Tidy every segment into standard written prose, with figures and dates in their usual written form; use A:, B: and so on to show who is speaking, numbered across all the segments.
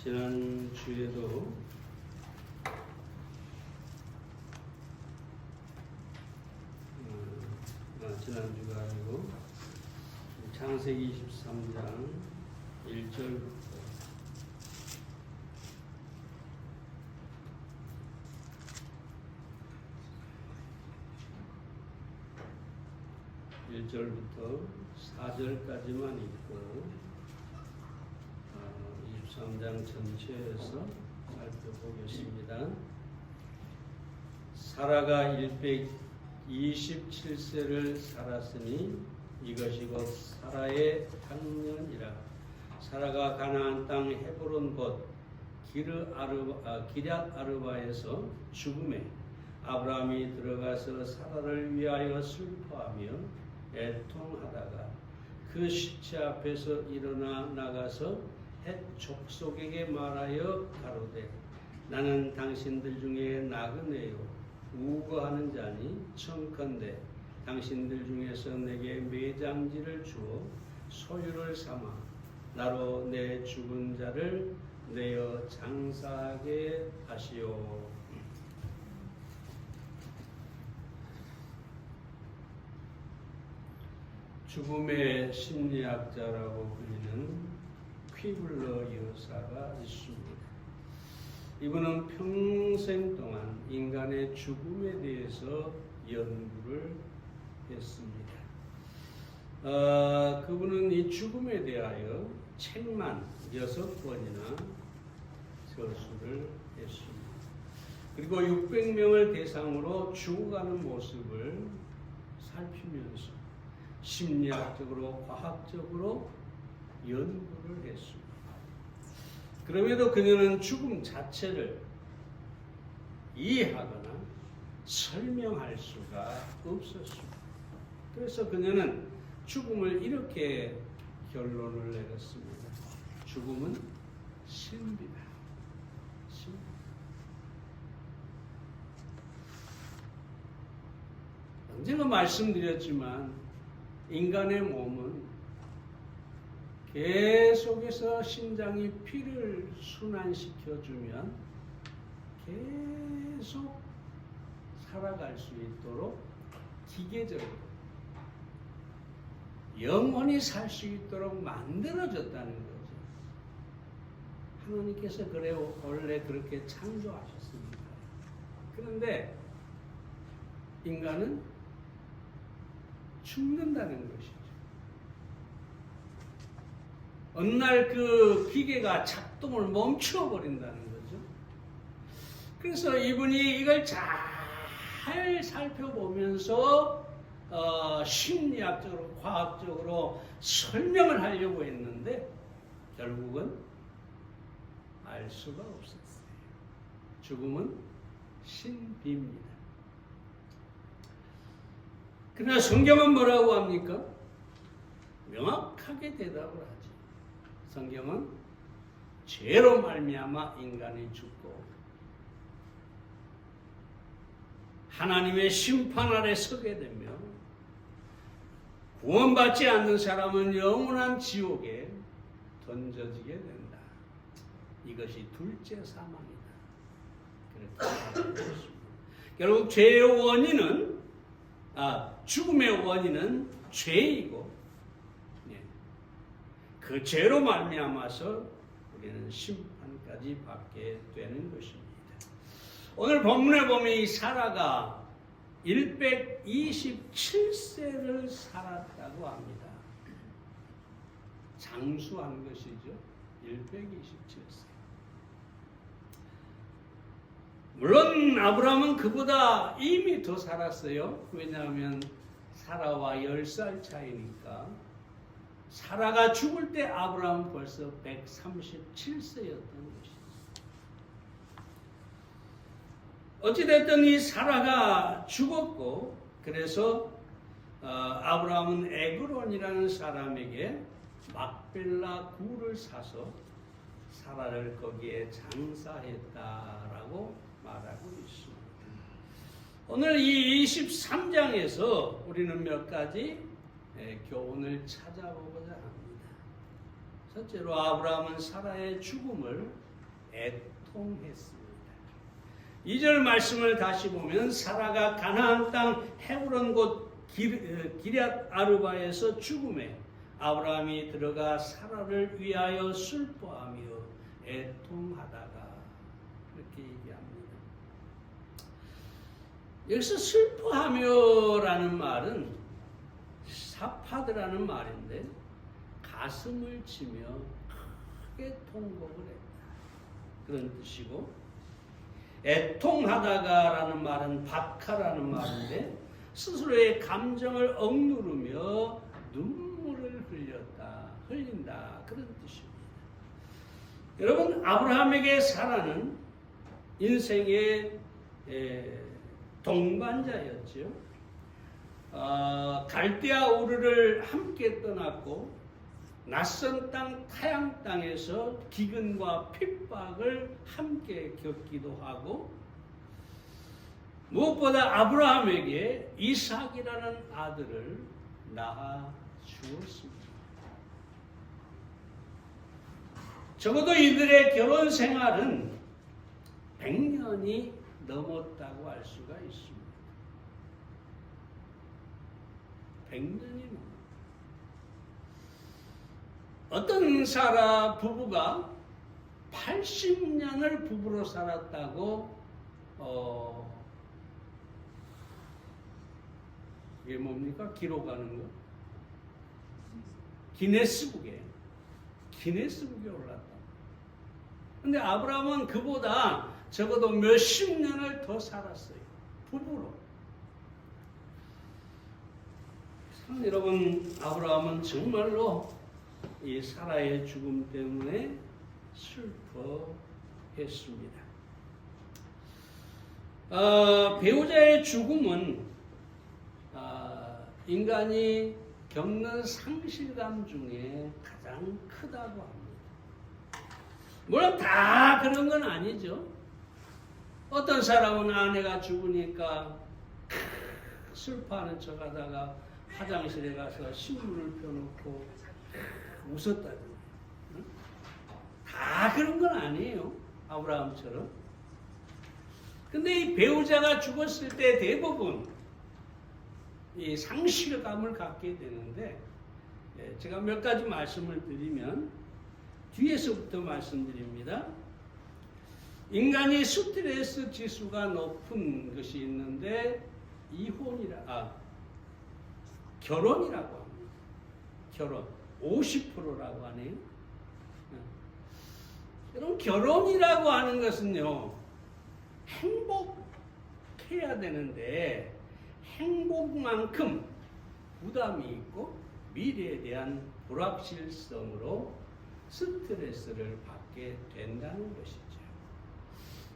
A: 지난주에도 지난주가 아니고 창세기 23장 1절부터 4절까지만 읽고 23장 전체에서 살펴보겠습니다. 사라가 127세를 살았으니 이것이 곧 사라의 학년이라. 사라가 가나안 땅 헤브론 곧 기럇 아르바에서 죽음에 아브라함이 들어가서 사라를 위하여 슬퍼하며 애통하다가 그 시체 앞에서 일어나 나가서 헷 족속에게 말하여 가로되 나는 당신들 중에 나그네요 우거하는 자니 청컨대 당신들 중에서 내게 매장지를 주어 소유를 삼아 나로 내 죽은 자를 내어 장사하게 하시오. 죽음의 심리학자라고 불리는 퀴블러 여사가 있습니다. 이분은 평생 동안 인간의 죽음에 대해서 연구를 했습니다. 그분은 이 죽음에 대하여 책만 6권이나 저술을 했습니다. 그리고 600명을 대상으로 죽어가는 모습을 살피면서 심리학적으로 과학적으로 연구를 했습니다. 그럼에도 그녀는 죽음 자체를 이해하거나 설명할 수가 없었습니다. 그래서 그녀는 죽음을 이렇게 결론을 내렸습니다. 죽음은 신비다. 신비. 언제나 말씀드렸지만 인간의 몸은 계속해서 심장이 피를 순환시켜주면 계속 살아갈 수 있도록 기계적으로 영원히 살 수 있도록 만들어졌다는 거죠. 하나님께서 원래 그렇게 창조하셨습니다. 그런데 인간은 죽는다는 것이죠. 어느 날 그 기계가 작동을 멈춰버린다는 거죠. 그래서 이분이 이걸 잘 살펴보면서 심리학적으로 과학적으로 설명을 하려고 했는데 결국은 알 수가 없었어요. 죽음은 신비입니다. 그러나 성경은 뭐라고 합니까? 명확하게 대답을 하지. 성경은 죄로 말미암아 인간이 죽고 하나님의 심판 아래 서게 되며 구원받지 않는 사람은 영원한 지옥에 던져지게 된다. 이것이 둘째 사망이다. 그렇게 말했습니다. 결국 죄의 원인은 죽음의 원인은 죄이고 그 죄로 말미암아서 우리는 심판까지 받게 되는 것입니다. 오늘 본문에 보면 이 사라가 127세를 살았다고 합니다. 장수한 것이죠. 127세. 물론 아브라함은 그보다 이미 더 살았어요. 왜냐하면 사라와 10살 차이니까. 사라가 죽을 때 아브라함은 벌써 137세였던 것이죠. 어찌됐든 이 사라가 죽었고 그래서 아브라함은 에그론이라는 사람에게 막벨라 굴을 사서 사라를 거기에 장사했다라고 말하고 있습니다. 오늘 이 23장에서 우리는 몇 가지 교훈을 찾아보고자 합니다. 첫째로 아브라함은 사라의 죽음을 애통했습니다. 2절 말씀을 다시 보면 사라가 가나안 땅 헤브론 곳 기럇 아르바에서 죽음에 아브라함이 들어가 사라를 위하여 슬퍼하며 애통하다가 그렇게 얘기합니다. 여기서 슬퍼하며라는 말은 사파드라는 말인데 가슴을 치며 크게 통곡을 했다. 그런 뜻이고 애통하다가라는 말은 박하라는 말인데 스스로의 감정을 억누르며 눈물을 흘린다. 그런 뜻입니다. 여러분, 아브라함에게 사라는 인생의 동반자였죠. 갈대아 우르를 함께 떠났고 낯선 땅 타양 땅에서 기근과 핍박을 함께 겪기도 하고 무엇보다 아브라함에게 이삭이라는 아들을 낳아 주었습니다. 적어도 이들의 결혼 생활은 100년이 넘었다고 알 수가 있습니다. 100년이 넘었다. 어떤 사라 부부가 80년을 부부로 살았다고 이게 뭡니까? 기록하는 거? 기네스북에 올랐다. 근데 아브라함은 그보다 적어도 몇십 년을 더 살았어요. 부부로. 여러분, 아브라함은 정말로 이 사라의 죽음 때문에 슬퍼했습니다. 배우자의 죽음은 인간이 겪는 상실감 중에 가장 크다고 합니다. 물론 다 그런 건 아니죠. 어떤 사람은 아내가 죽으니까 슬퍼하는 척 하다가 화장실에 가서 신문을 펴놓고 웃었다든지. 다 그런 건 아니에요. 아브라함처럼. 근데 이 배우자가 죽었을 때 대부분 이 상실감을 갖게 되는데, 제가 몇 가지 말씀을 드리면 뒤에서부터 말씀드립니다. 인간이 스트레스 지수가 높은 것이 있는데 결혼이라고 합니다. 결혼 50%라고 하네요. 여러분, 결혼이라고 하는 것은요, 행복해야 되는데 행복만큼 부담이 있고 미래에 대한 불확실성으로 스트레스를 받게 된다는 것이죠.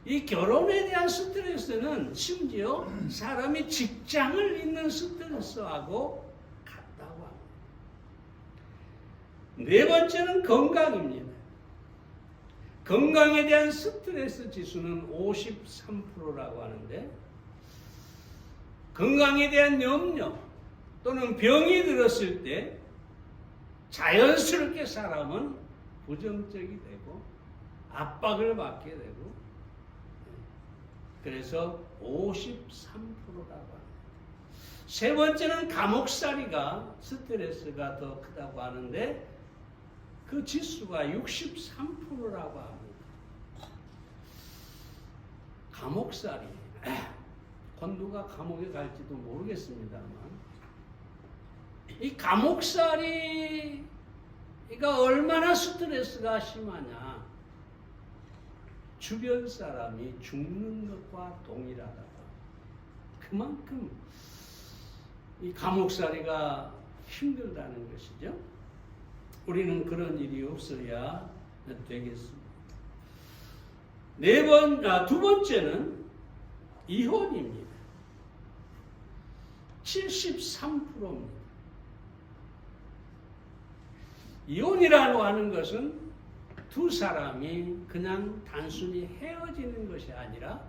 A: 이 결혼에 대한 스트레스는 심지어 사람이 직장을 잃는 스트레스하고 같다고 합니다. 네 번째는 건강입니다. 건강에 대한 스트레스 지수는 53%라고 하는데, 건강에 대한 염려 또는 병이 들었을 때 자연스럽게 사람은 부정적이 되고 압박을 받게 되고, 그래서 53%라고 합니다. 세 번째는 감옥살이가 스트레스가 더 크다고 하는데 그 지수가 63%라고 합니다. 감옥살이. 곧 누가 감옥에 갈지도 모르겠습니다만, 이 감옥살이가 얼마나 스트레스가 심하냐. 주변 사람이 죽는 것과 동일하다. 그만큼 이 감옥살이가 힘들다는 것이죠. 우리는 그런 일이 없어야 되겠습니다. 두 번째는 이혼입니다. 73%입니다. 이혼이라고 하는 것은 두 사람이 그냥 단순히 헤어지는 것이 아니라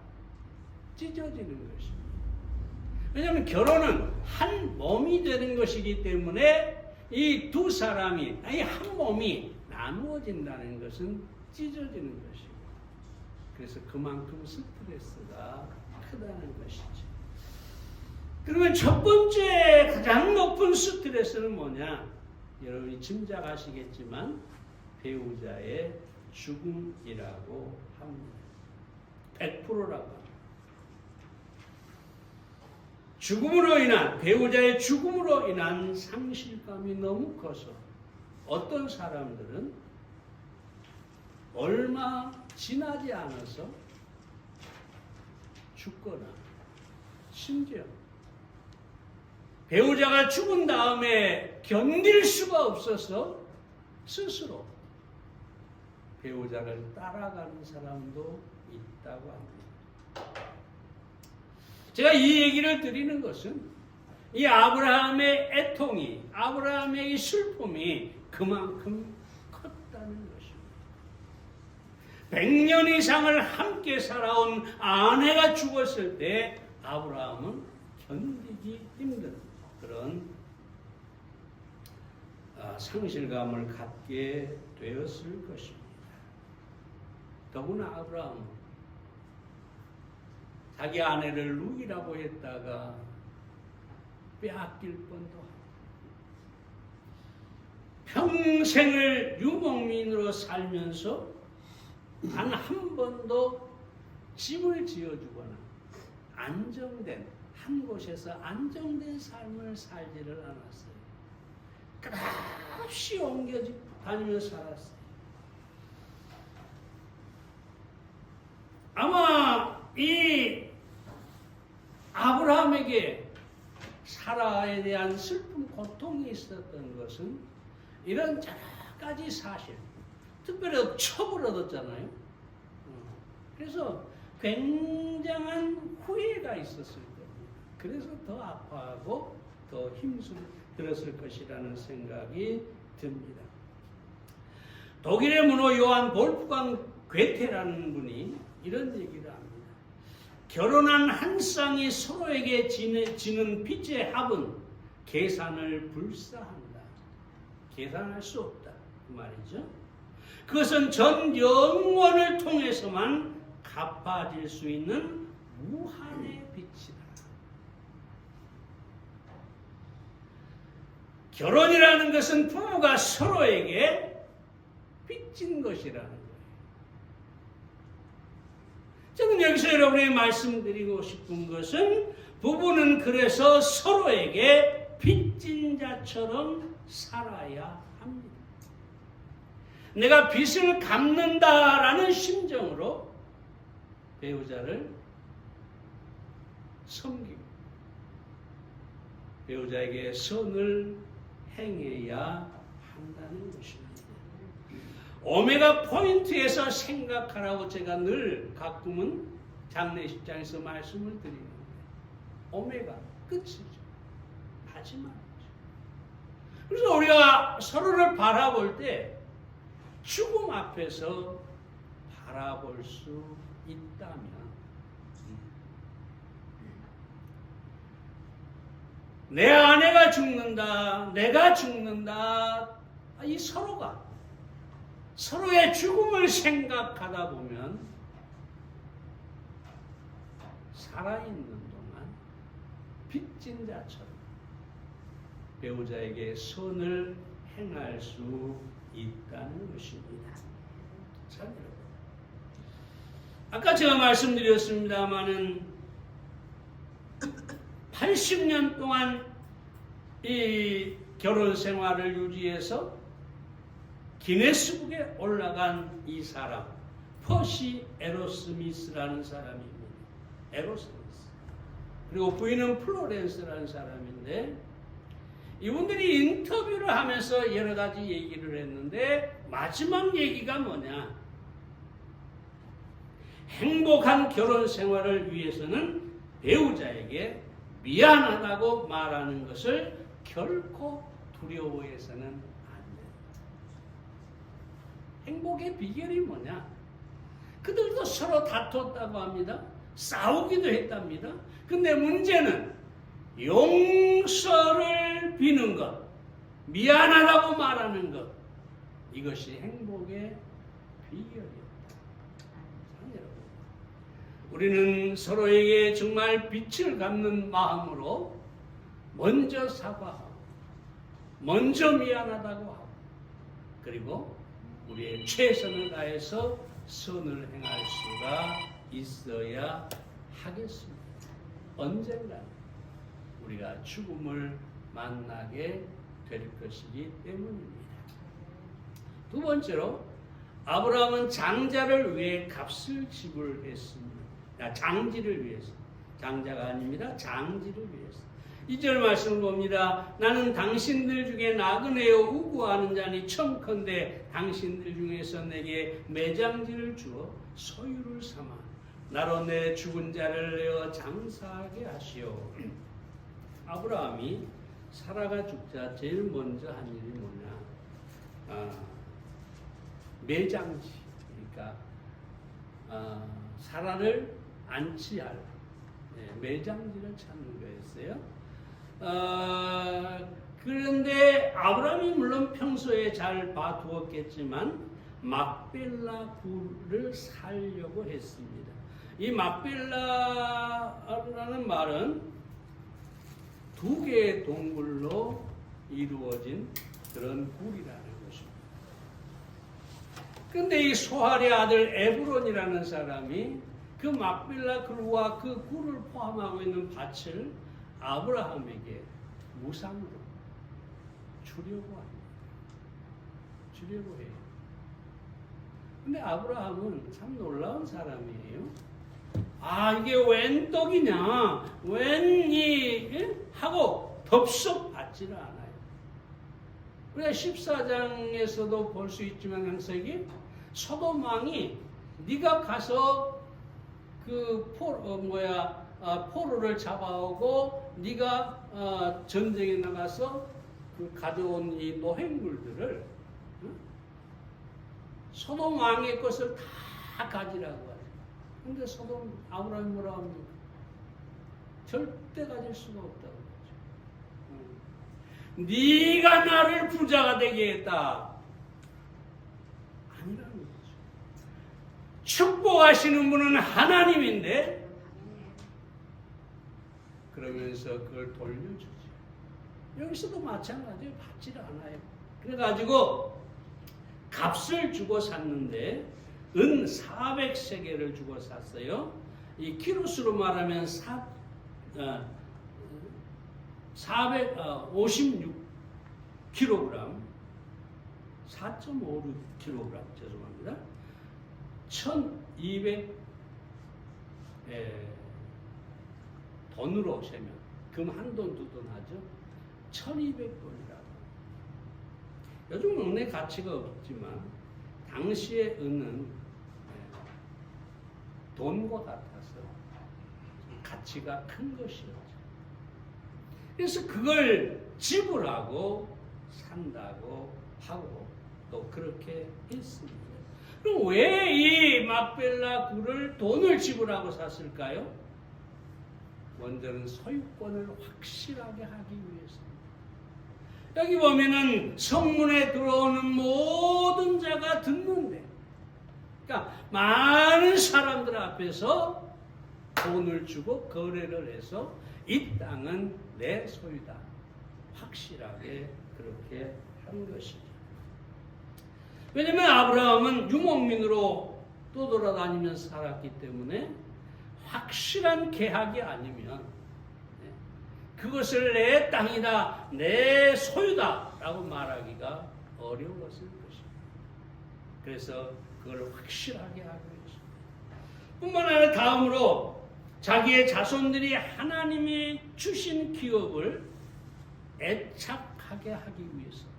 A: 찢어지는 것입니다. 왜냐하면 결혼은 한 몸이 되는 것이기 때문에 이 두 사람이, 이 한 몸이 나누어진다는 것은 찢어지는 것이고, 그래서 그만큼 스트레스가 크다는 것이죠. 그러면 첫 번째 가장 높은 스트레스는 뭐냐? 여러분이 짐작하시겠지만 배우자의 죽음이라고 합니다. 100%라고 합니다. 죽음으로 인한, 배우자의 죽음으로 인한 상실감이 너무 커서 어떤 사람들은 얼마 지나지 않아서 죽거나 심지어 배우자가 죽은 다음에 견딜 수가 없어서 스스로 배우자를 따라가는 사람도 있다고 합니다. 제가 이 얘기를 드리는 것은 이 아브라함의 애통이, 아브라함의 이 슬픔이 그만큼 컸다는 것입니다. 100년 이상을 함께 살아온 아내가 죽었을 때 아브라함은 견디기 힘든 그런 상실감을 갖게 되었을 것입니다. 더구나 아브라함은 자기 아내를 룩이라고 했다가 빼앗길 뻔도 하고 평생을 유목민으로 살면서 단 한 번도 집을 지어주거나 안정된 한 곳에서 안정된 삶을 살지를 않았어요. 끝없이 옮겨 다니며 살았어요. 아마 이 아브라함에게 사라에 대한 슬픔, 고통이 있었던 것은 이런 여러 가지 사실, 특별히 첩을 얻었잖아요. 그래서 굉장한 후회가 있었을 겁니다. 그래서 더 아파하고 더 힘들었을 것이라는 생각이 듭니다. 독일의 문호 요한 볼프강 괴테라는 분이 이런 얘기를 합니다. 결혼한 한 쌍이 서로에게 지는 빚의 합은 계산을 불사한다. 계산할 수 없다. 그 말이죠. 그것은 전 영원을 통해서만 갚아질 수 있는 무한의 빚이다. 결혼이라는 것은 부부가 서로에게 빚진 것이라는 거예요. 저는 여기서 여러분에게 말씀드리고 싶은 것은 부부는 그래서 서로에게 빚진 자처럼 살아야 합니다. 내가 빚을 갚는다라는 심정으로 배우자를 섬기고 배우자에게 선을 행해야 한다는 것입니다. 오메가 포인트에서 생각하라고 제가 늘 가끔은 장례식장에서 말씀을 드리는데 오메가 끝이죠. 마지막이죠. 그래서 우리가 서로를 바라볼 때 죽음 앞에서 바라볼 수 있다면 내 아내가 죽는다, 내가 죽는다, 이 서로가 서로의 죽음을 생각하다 보면 살아있는 동안 빚진 자처럼 배우자에게 선을 행할 수 있다는 것입니다. 자, 여러분. 아까 제가 말씀드렸습니다마는 80년 동안 이 결혼 생활을 유지해서 기네스북에 올라간 이 사람, 퍼시 에로스미스라는 사람입니다. 에로스미스. 그리고 부인은 플로렌스라는 사람인데 이분들이 인터뷰를 하면서 여러 가지 얘기를 했는데 마지막 얘기가 뭐냐? 행복한 결혼 생활을 위해서는 배우자에게 미안하다고 말하는 것을 결코 두려워해서는 안 돼요. 행복의 비결이 뭐냐? 그들도 서로 다퉜다고 합니다. 싸우기도 했답니다. 근데 문제는 용서를 비는 것, 미안하다고 말하는 것, 이것이 행복의 비결이었다. 여러분, 우리는 서로에게 정말 빛을 갚는 마음으로 먼저 사과하고 먼저 미안하다고 하고 그리고 우리의 최선을 다해서 선을 행할 수가 있어야 하겠습니다. 언젠가 우리가 죽음을 만나게 될 것이기 때문입니다. 두 번째로 아브라함은 장자를 위해 값을 지불했습니다. 장지를 위해서. 장자가 아닙니다. 장지를 위해서. 2절 말씀을 봅니다. 나는 당신들 중에 나그네여 우구하는 자니 청컨대 당신들 중에서 내게 매장지를 주어 소유를 삼아 나로 내 죽은 자를 내어 장사하게 하시오. 아브라함이 사라가 죽자 제일 먼저 한 일이 뭐냐? 매장지. 그러니까 사라를 안치할 매장지를 찾는 거였어요. 그런데 아브라함이 물론 평소에 잘 봐두었겠지만 막벨라 굴을 살려고 했습니다. 이 막벨라라는 말은 두 개의 동굴로 이루어진 그런 굴이라는 것입니다. 그런데 이 소할의 아들 에브론이라는 사람이 그 막빌라 굴과 그 굴을 포함하고 있는 밭을 아브라함에게 무상으로 주려고 합니다. 주려고 해요. 근데 아브라함은 참 놀라운 사람이에요. 이게 웬 떡이냐, 웬이 하고 덥석 받지를 않아요. 우리가 14장에서도 볼 수 있지만 항상 소돔 왕이 네가 가서 그 포로를 잡아오고 네가 전쟁에 나가서 그 가져온 이 노획물들을 소돔 왕의 것을 다 가지라고 하죠. 근데 소돔 아브라함이 뭐라고 합니까? 절대 가질 수가 없다고 그러죠. 네가 나를 부자가 되게 했다. 아니라는 거죠. 축복하시는 분은 하나님인데 그러면서 그걸 돌려주죠. 여기서도 마찬가지예요. 받지를 않아요. 그래가지고 값을 주고 샀는데 은 400세겔을 주고 샀어요. 이 키로수로 말하면 456kg, 4.56kg 죄송합니다. 1200 돈으로 세면 금 한 돈 두 돈 하죠. 1200돈이라고. 요즘 은의 가치가 없지만 당시의 은은 돈과 같아서 가치가 큰 것이었죠. 그래서 그걸 지불하고 산다고 하고 또 그렇게 했습니다. 그럼 왜 이 막벨라 굴을 돈을 지불하고 샀을까요? 먼저는 소유권을 확실하게 하기 위해서입니다. 여기 보면은 성문에 들어오는 모든 자가 듣는데, 그러니까 많은 사람들 앞에서 돈을 주고 거래를 해서 이 땅은 내 소유다. 확실하게 그렇게 한 것이죠. 왜냐하면 아브라함은 유목민으로 떠돌아다니면서 살았기 때문에 확실한 계약이 아니면 그것을 내 땅이다, 내 소유다 라고 말하기가 어려웠을 것입니다. 그래서 그걸 확실하게 하기 위해서 뿐만 아니라 다음으로 자기의 자손들이 하나님이 주신 기업을 애착하게 하기 위해서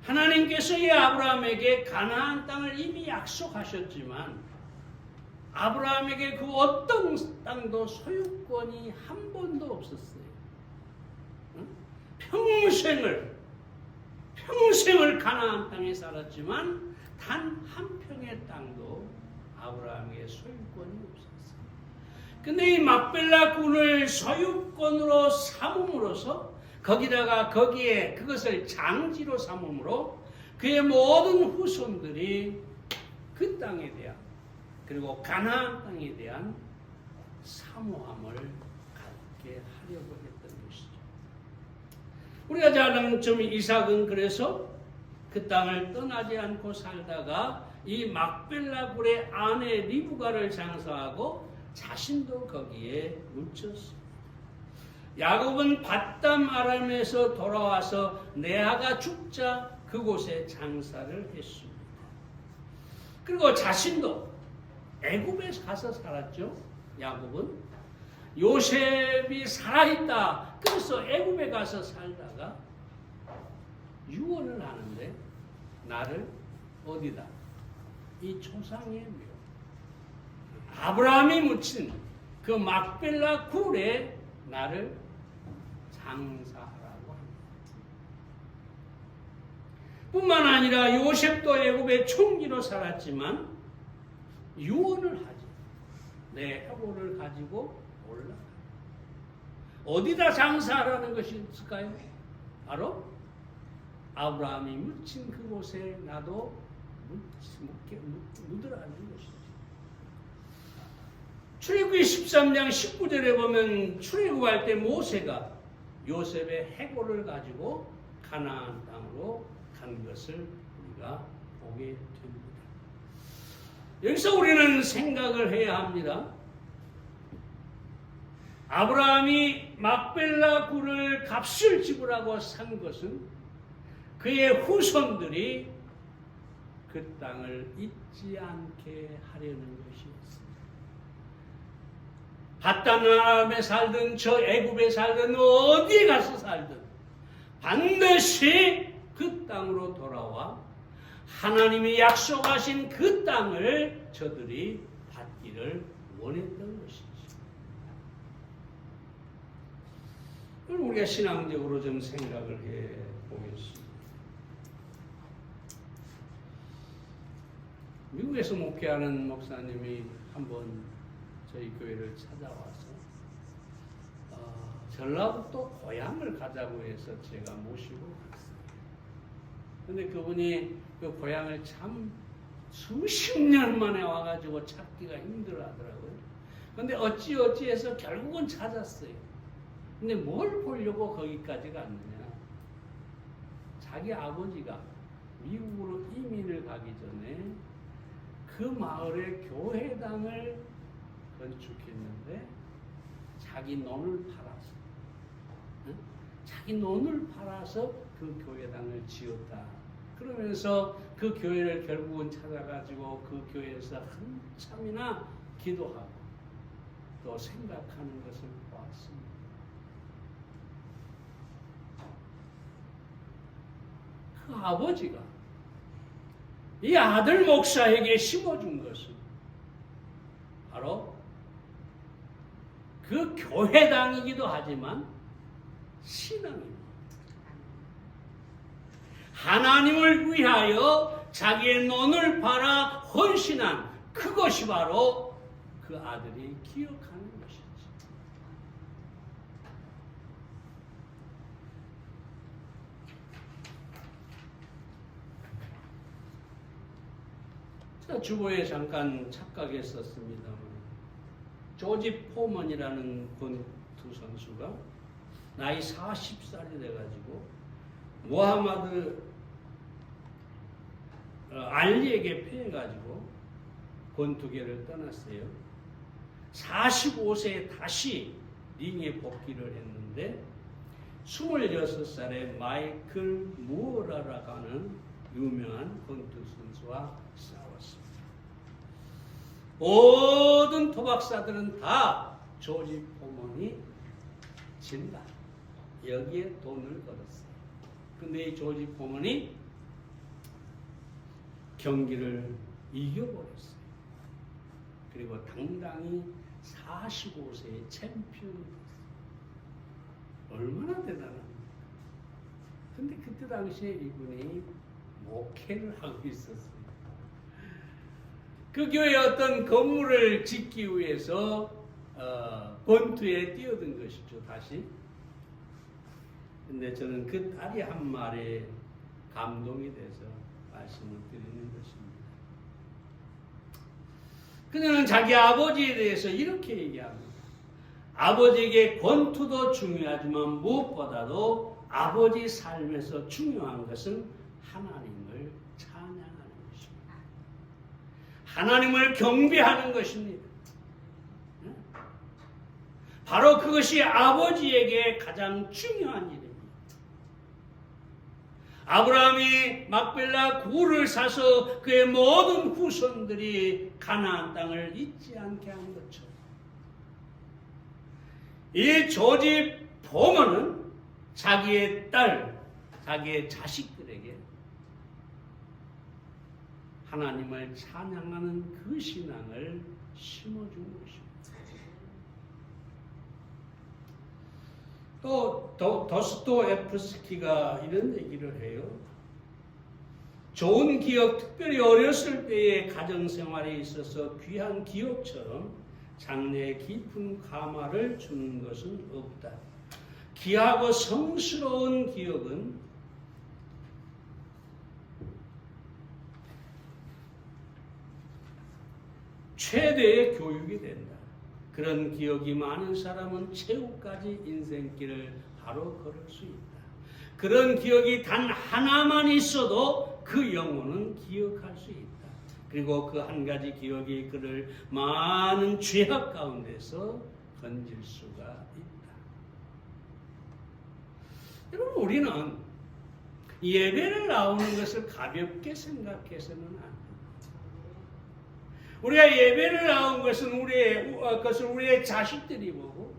A: 하나님께서 이 아브라함에게 가나안 땅을 이미 약속하셨지만 아브라함에게 그 어떤 땅도 소유권이 한 번도 없었어요. 평생을 가나안 땅에 살았지만 단 한 평의 땅도 아브라함에게 소유권이 없었어요. 근데 이 막벨라 굴을 소유권으로 삼음으로써 거기에 그것을 장지로 삼음으로 그의 모든 후손들이 그 그 땅에 대한 그리고 가나안 땅에 대한 사모함을 갖게 하려고 했던 것이죠. 우리가 잘 아는 좀 이삭은 그래서 그 땅을 떠나지 않고 살다가 이 막벨라 굴의 아내 리브가를 장사하고 자신도 거기에 묻혔습니다. 야곱은 밧담 아람에서 돌아와서 레아가 죽자 그곳에 장사를 했습니다. 그리고 자신도 애굽에 가서 살았죠. 야곱은 요셉이 살아있다. 그래서 애굽에 가서 살다가 유언을 하는데 나를 어디다? 이 조상의 묘 아브라함이 묻힌 그 막벨라 굴에 나를 장사하라고 합니다. 뿐만 아니라 요셉도 애굽의 총리로 살았지만 유언을 하지. 내 해보를 가지고 올라가. 어디다 장사하라는 것이 있을까요? 바로 아브라함이 묻힌 그곳에 나도 묻으라는 것이죠. 출애굽기 13장 19절에 보면 출애굽할 때 모세가 요셉의 해골을 가지고 가나안 땅으로 간 것을 우리가 보게 됩니다. 여기서 우리는 생각을 해야 합니다. 아브라함이 막벨라 굴을 값을 지불하고 산 것은 그의 후손들이 그 땅을 잊지 않게 하려는 것이었습니다. 밧담 아람에 살든 저 애굽에 살든 어디에 가서 살든 반드시 그 땅으로 돌아와 하나님이 약속하신 그 땅을 저들이 받기를 원했던 것이죠. 그럼 우리가 신앙적으로 좀 생각을 해 보겠습니다. 미국에서 목회하는 목사님이 한번 저희 교회를 찾아와서 전라북도 고향을 가자고 해서 제가 모시고 갔어요. 근데 그분이 그 고향을 참 수십 년 만에 와가지고 찾기가 힘들어 하더라고요. 근데 어찌해서 결국은 찾았어요. 근데 뭘 보려고 거기까지 갔느냐. 자기 아버지가 미국으로 이민을 가기 전에 그 마을에 교회당을 건축했는데 자기 논을 팔아서 자기 논을 팔아서 그 교회당을 지었다. 그러면서 그 교회를 결국은 찾아가지고 그 교회에서 한참이나 기도하고 또 생각하는 것을 보았습니다. 그 아버지가 이 아들 목사에게 심어준 것은 바로 그 교회당이기도 하지만 신앙입니다. 하나님을 위하여 자기의 논을 팔아 헌신한 그것이 바로 그 아들이 기억하는 것이지. 자, 주보에 잠깐 착각했었습니다만 조지 포먼이라는 권투 선수가 나이 40살이 돼가지고 모하마드 알리에게 패해가지고 권투계를 떠났어요. 45세에 다시 링에 복귀를 했는데 26살에 마이클 무어라라고 하는 유명한 권투 선수와 싸웠습니다. 모든 토박사들은 다 조지 포먼이 진다. 여기에 돈을 걸었어요. 근데 이 조지 포먼이 경기를 이겨버렸어요. 그리고 당당히 45세의 챔피언이 됐어요. 얼마나 대단합니까? 근데 그때 당시에 이분이 목회를 하고 있었어요. 그 교회 어떤 건물을 짓기 위해서 권투에 뛰어든 것이죠, 다시. 근데 저는 그 딸이 한 말에 감동이 돼서 말씀을 드리는 것입니다. 그녀는 자기 아버지에 대해서 이렇게 얘기합니다. 아버지에게 권투도 중요하지만 무엇보다도 아버지 삶에서 중요한 것은 하나님을 찬양하는 것입니다. 하나님을 경배하는 것입니다. 바로 그것이 아버지에게 가장 중요한 일입니다. 아브라함이 막벨라 굴을 사서 그의 모든 후손들이 가나안 땅을 잊지 않게 한 것처럼 이 조지 포먼은 자기의 딸, 자기의 자식들에게 하나님을 찬양하는 그 신앙을 심어준 것입니다. 또 도스토옙스키가 이런 얘기를 해요. 좋은 기억, 특별히 어렸을 때의 가정생활에 있어서 귀한 기억처럼 장래에 깊은 감화를 주는 것은 없다. 귀하고 성스러운 기억은 최대의 교육이 된다. 그런 기억이 많은 사람은 최후까지 인생길을 바로 걸을 수 있다. 그런 기억이 단 하나만 있어도 그 영혼은 기억할 수 있다. 그리고 그 한 가지 기억이 그를 많은 죄악 가운데서 건질 수가 있다. 여러분, 우리는 예배를 나오는 것을 가볍게 생각해서는 안 됩니다. 우리가 예배를 나온 것은 우리의 자식들이 보고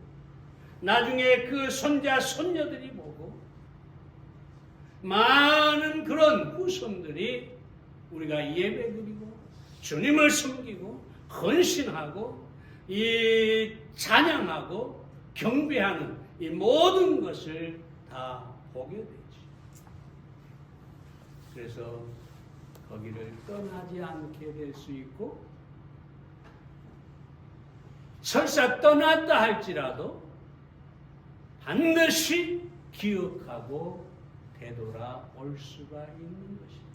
A: 나중에 그 손자, 손녀들이 보고 많은 그런 후손들이 우리가 예배드리고 주님을 섬기고 헌신하고 이 찬양하고 경배하는 이 모든 것을 다 보게 되지. 그래서 거기를 떠나지 않게 될 수 있고 설사 떠났다 할지라도 반드시 기억하고 되돌아올 수가 있는 것입니다.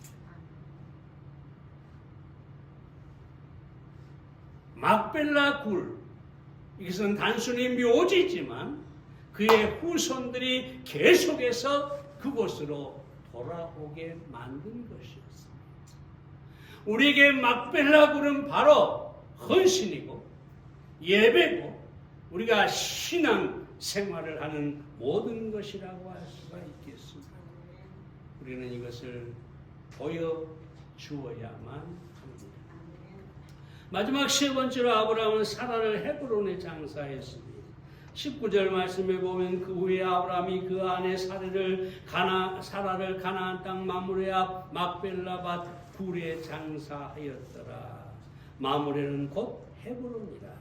A: 막벨라 굴, 이것은 단순히 묘지지만 그의 후손들이 계속해서 그곳으로 돌아오게 만든 것이었습니다. 우리에게 막벨라 굴은 바로 헌신이고 예배고 우리가 신앙 생활을 하는 모든 것이라고 할 수가 있겠습니다. 우리는 이것을 보여주어야만 합니다. 마지막 세 번째로 아브라함은 사라를 헤브론에 장사했습니다. 19절 말씀에 보면 그 후에 아브라함이 그 아내 사라를 가나안 땅 마므레 앞 막벨라 밭 굴에 장사하였더라. 마므레는 곧 헤브론이라.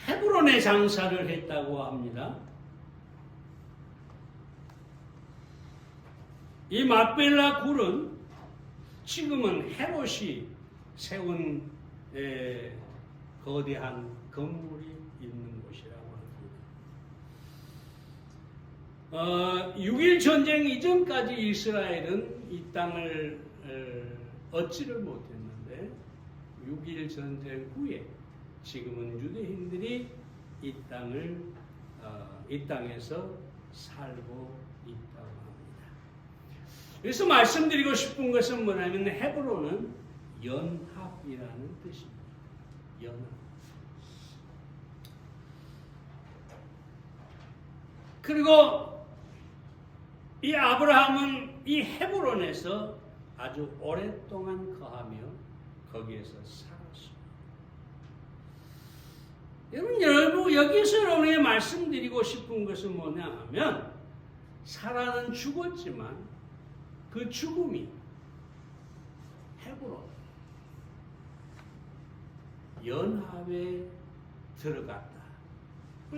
A: 헤브론에 장사를 했다고 합니다. 이 막벨라 굴은 지금은 헤롯이 세운 거대한 건물이 있는 곳이라고 합니다. 6.1 전쟁 이전까지 이스라엘은 이 땅을 얻지를 못했는데 6.1 전쟁 후에 지금은 유대인들이 이 땅에서 살고 있다고 합니다. 그래서 말씀드리고 싶은 것은 뭐냐면 헤브론은 연합이라는 뜻입니다. 연합. 그리고 이 아브라함은 이 헤브론에서 아주 오랫동안 거하며 거기에서 살았습니다. 여러분, 여기서 여러분에게 말씀드리고 싶은 것은 뭐냐 하면 사라는 죽었지만 그 죽음이 헤브론 연합에 들어갔다.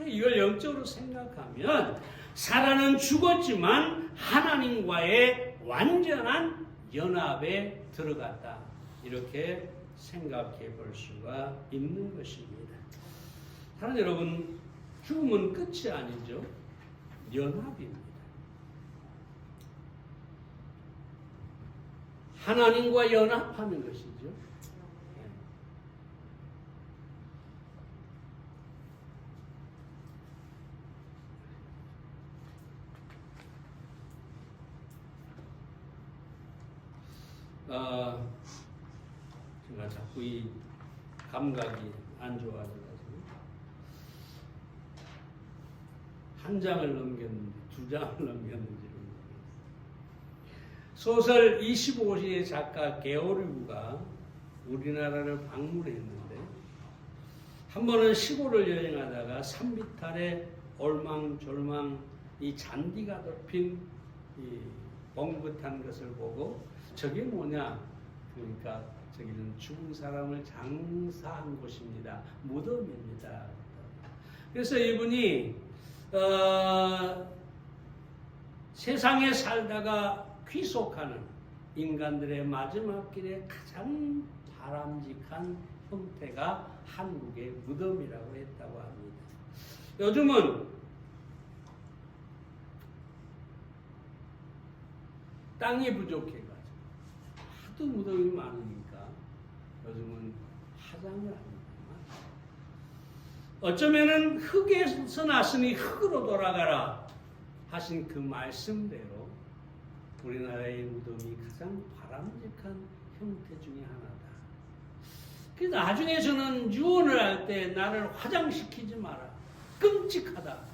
A: 이걸 영적으로 생각하면 사라는 죽었지만 하나님과의 완전한 연합에 들어갔다. 이렇게 생각해 볼 수가 있는 것입니다. 사랑하는 여러분, 죽음은 끝이 아니죠. 연합입니다. 하나님과 연합하는 것이죠. 제가 자꾸 이 감각이 안 좋아져가지고 한 장을 넘겼는지 두 장을 넘겼는지 소설 25시의 작가 게오르구가 우리나라를 방문했는데 한 번은 시골을 여행하다가 산비탈에 올망졸망 이 잔디가 덮인 이 벙긋한 것을 보고 저게 뭐냐? 그러니까 저기는 죽은 사람을 장사한 곳입니다. 무덤입니다. 그래서 이분이 세상에 살다가 귀속하는 인간들의 마지막 길에 가장 바람직한 형태가 한국의 무덤이라고 했다고 합니다. 요즘은 땅이 부족해가지고 하도 무덤이 많으니까 요즘은 화장을 합니다. 어쩌면은 흙에서 났으니 흙으로 돌아가라 하신 그 말씀대로 우리나라의 무덤이 가장 바람직한 형태 중에 하나다. 그래서 나중에 저는 유언을 할 때 나를 화장시키지 마라. 끔찍하다.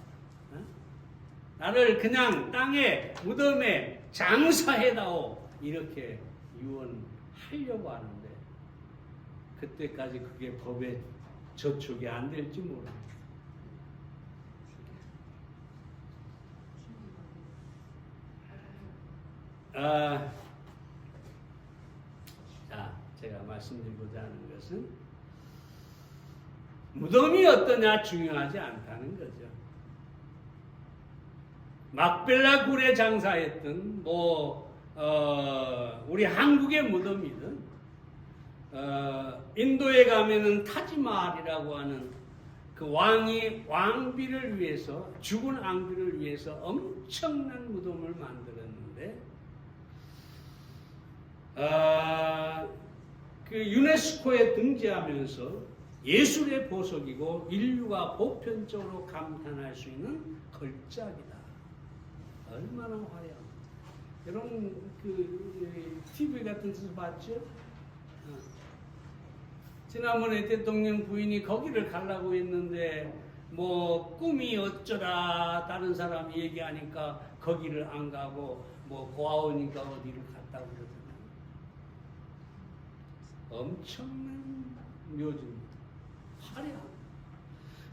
A: 나를 그냥 땅에 무덤에 장사해다오. 이렇게 유언하려고 하는데 그때까지 그게 법에 저촉이 안 될지 모릅니다. 자, 제가 말씀드리고자 하는 것은 무덤이 어떠냐 중요하지 않다는 거죠. 막벨라 굴에 장사했던 우리 한국의 무덤이든 인도에 가면은 타지마할이라고 하는 그 왕이 왕비를 위해서 죽은 왕비를 위해서 엄청난 무덤을 만들었는데 그 유네스코에 등재하면서 예술의 보석이고 인류가 보편적으로 감탄할 수 있는 걸작이다. 얼마나 화려한. 여러분 그 TV 같은 데서 봤죠? 지난번에 대통령 부인이 거기를 가려고 했는데 뭐 꿈이 어쩌라 다른 사람이 얘기하니까 거기를 안 가고 뭐 고아오니까 어디를 갔다고 그러잖아요. 엄청난 묘지입니다. 화려한.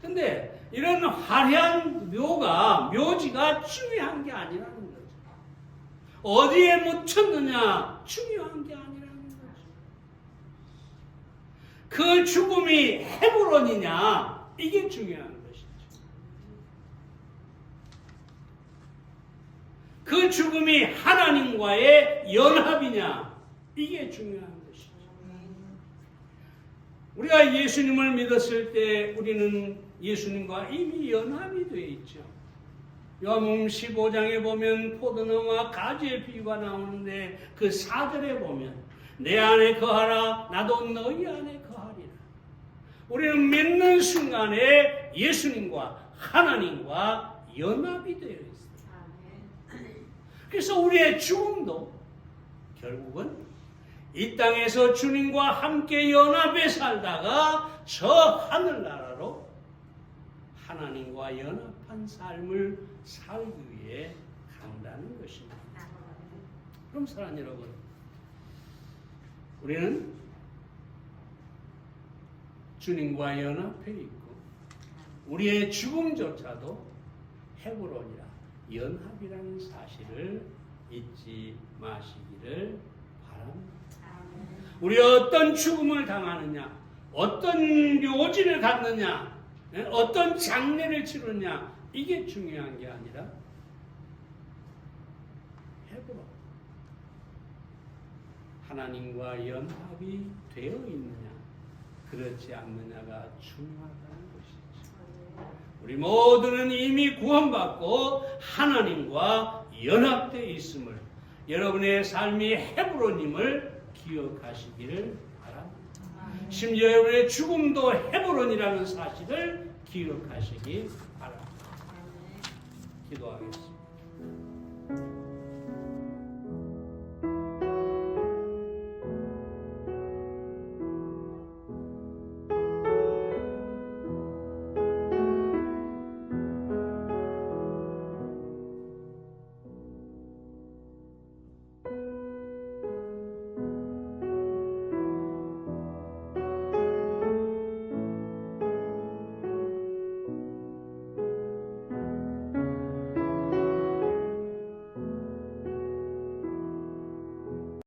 A: 근데 이런 화려한 묘지가 중요한 게 아니라는 거죠. 어디에 묻혔느냐 중요한 게 아니라는 거죠. 그 죽음이 헤브론이냐 이게 중요한 것이죠. 그 죽음이 하나님과의 연합이냐 이게 중요한 것이죠. 우리가 예수님을 믿었을 때 우리는 예수님과 이미 연합이 되어 있죠. 요한복음 15장에 보면 포도나무와 가지의 비유가 나오는데 그 4절에 보면 내 안에 거하라 나도 너희 안에 거하리라. 우리는 믿는 순간에 예수님과 하나님과 연합이 되어 있어요. 그래서 우리의 죽음도 결국은 이 땅에서 주님과 함께 연합해 살다가 저 하늘나라로 하나님과 연합한 삶을 살기 위해 간다는 것입니다. 그럼 사랑하는 여러분, 우리는 주님과 연합해 있고 우리의 죽음조차도 헤브론이라 연합이라는 사실을 잊지 마시기를 바랍니다. 우리 어떤 죽음을 당하느냐, 어떤 묘지를 갖느냐, 어떤 장례를 치르느냐 이게 중요한 게 아니라 헤브론 하나님과 연합이 되어 있느냐 그렇지 않느냐가 중요하다는 것이죠. 우리 모두는 이미 구원받고 하나님과 연합되어 있음을 여러분의 삶이 헤브론임을 기억하시기를 바랍니다. 심지어 여러분의 죽음도 헤브론이라는 사실을 기억하시기 바랍니다. 기도하겠습니다.